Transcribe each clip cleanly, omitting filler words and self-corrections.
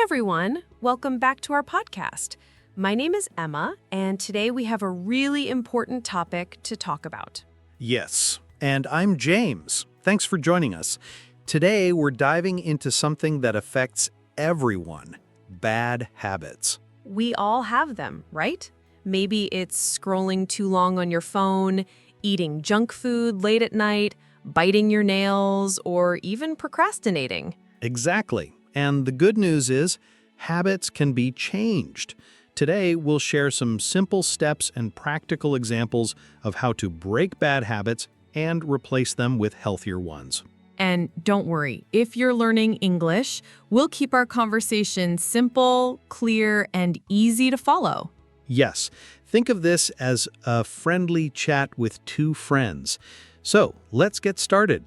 everyone, welcome back to our podcast. My name is Emma, and today we have a really important topic to talk about. Yes, and I'm James. Thanks for joining us. Today, we're diving into something that affects everyone, bad habits. We all have them, right? Maybe it's scrolling too long on your phone, eating junk food late at night, biting your nails, or even procrastinating. Exactly. And the good news is, habits can be changed. Today, we'll share some simple steps and practical examples of how to break bad habits and replace them with healthier ones. And don't worry, if you're learning English, we'll keep our conversation simple, clear, and easy to follow. Yes, think of this as a friendly chat with two friends. So, let's get started.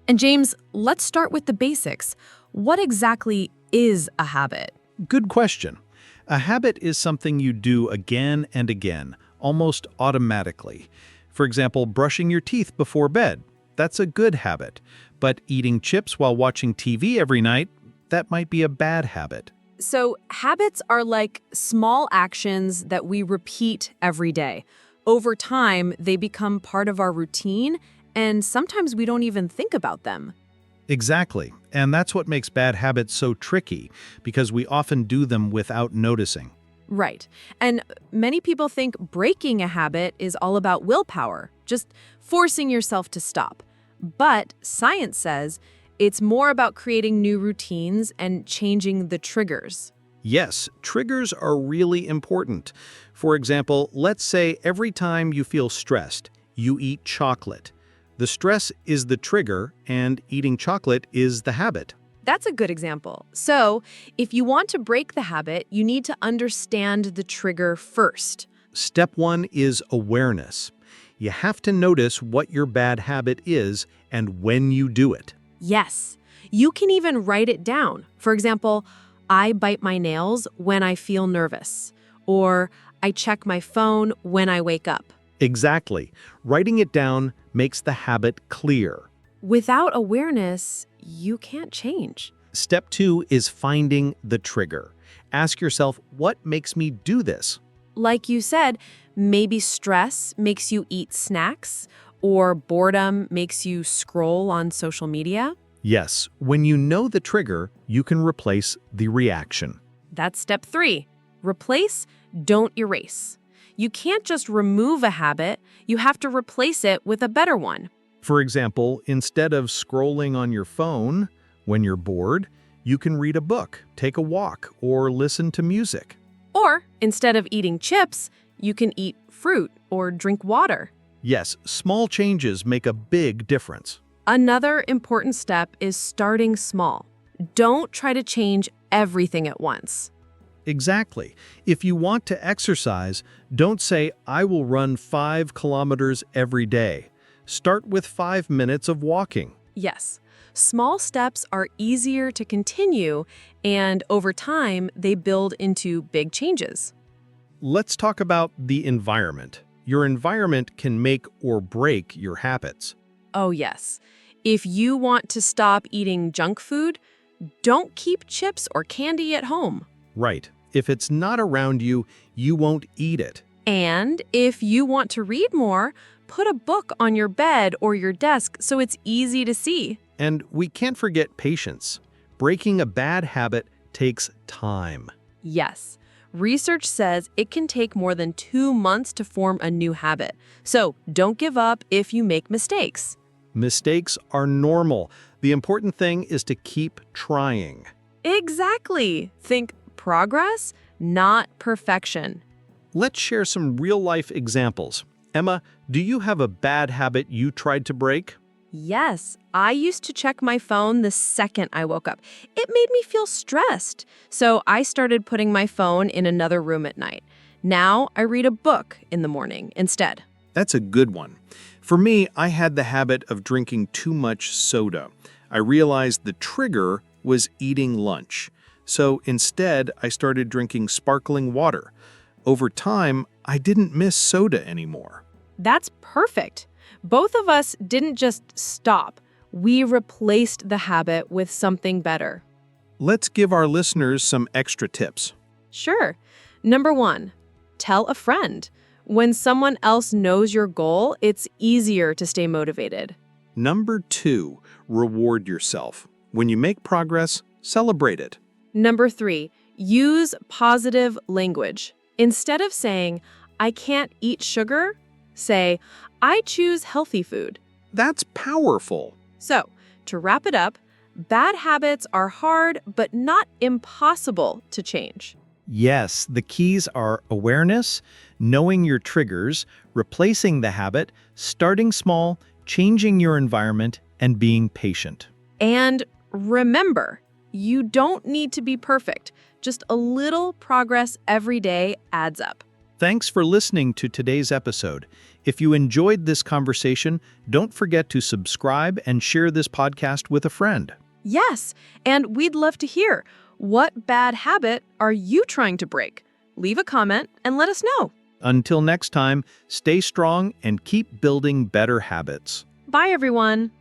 And James, let's start with the basics. What exactly is a habit? Good question. A habit is something you do again and again, almost automatically. For example, brushing your teeth before bed. That's a good habit. But eating chips while watching TV every night, that might be a bad habit. So habits are like small actions that we repeat every day. Over time, they become part of our routine, and sometimes we don't even think about them. Exactly. And that's what makes bad habits so tricky, because we often do them without noticing. Right. And many people think breaking a habit is all about willpower, just forcing yourself to stop. But science says it's more about creating new routines and changing the triggers. Yes, triggers are really important. For example, let's say every time you feel stressed, you eat chocolate. The stress is the trigger, and eating chocolate is the habit. That's a good example. So, if you want to break the habit, you need to understand the trigger first. Step one is awareness. You have to notice what your bad habit is and when you do it. Yes, you can even write it down. For example, I bite my nails when I feel nervous, or I check my phone when I wake up. Exactly. Writing it down makes the habit clear. Without awareness, you can't change. Step two is finding the trigger. Ask yourself, what makes me do this? Like you said, maybe stress makes you eat snacks, or boredom makes you scroll on social media. Yes, when you know the trigger, you can replace the reaction. That's step 3. Replace, don't erase. You can't just remove a habit, you have to replace it with a better one. For example, instead of scrolling on your phone when you're bored, you can read a book, take a walk, or listen to music. Or, instead of eating chips, you can eat fruit or drink water. Yes, small changes make a big difference. Another important step is starting small. Don't try to change everything at once. Exactly. If you want to exercise, don't say, I will run 5 kilometers every day. Start with 5 minutes of walking. Yes, small steps are easier to continue, and over time, they build into big changes. Let's talk about the environment. Your environment can make or break your habits. Oh, yes. If you want to stop eating junk food, don't keep chips or candy at home. Right. If it's not around you, you won't eat it. And if you want to read more, put a book on your bed or your desk so it's easy to see. And we can't forget patience. Breaking a bad habit takes time. Yes. Research says it can take more than 2 months to form a new habit. So don't give up if you make mistakes. Mistakes are normal. The important thing is to keep trying. Exactly. Think progress, not perfection. Let's share some real-life examples. Emma, do you have a bad habit you tried to break? Yes, I used to check my phone the second I woke up. It made me feel stressed. So I started putting my phone in another room at night. Now I read a book in the morning instead. That's a good one. For me, I had the habit of drinking too much soda. I realized the trigger was eating lunch. So instead, I started drinking sparkling water. Over time, I didn't miss soda anymore. That's perfect. Both of us didn't just stop. We replaced the habit with something better. Let's give our listeners some extra tips. Sure. Number 1, tell a friend. When someone else knows your goal, it's easier to stay motivated. Number 2, reward yourself. When you make progress, celebrate it. Number 3, use positive language. Instead of saying, I can't eat sugar, say, I choose healthy food. That's powerful. So, to wrap it up, bad habits are hard but not impossible to change. Yes, the keys are awareness, knowing your triggers, replacing the habit, starting small, changing your environment, and being patient. And remember, you don't need to be perfect. Just a little progress every day adds up. Thanks for listening to today's episode. If you enjoyed this conversation, don't forget to subscribe and share this podcast with a friend. Yes, and we'd love to hear, what bad habit are you trying to break? Leave a comment and let us know. Until next time, stay strong and keep building better habits. Bye, everyone.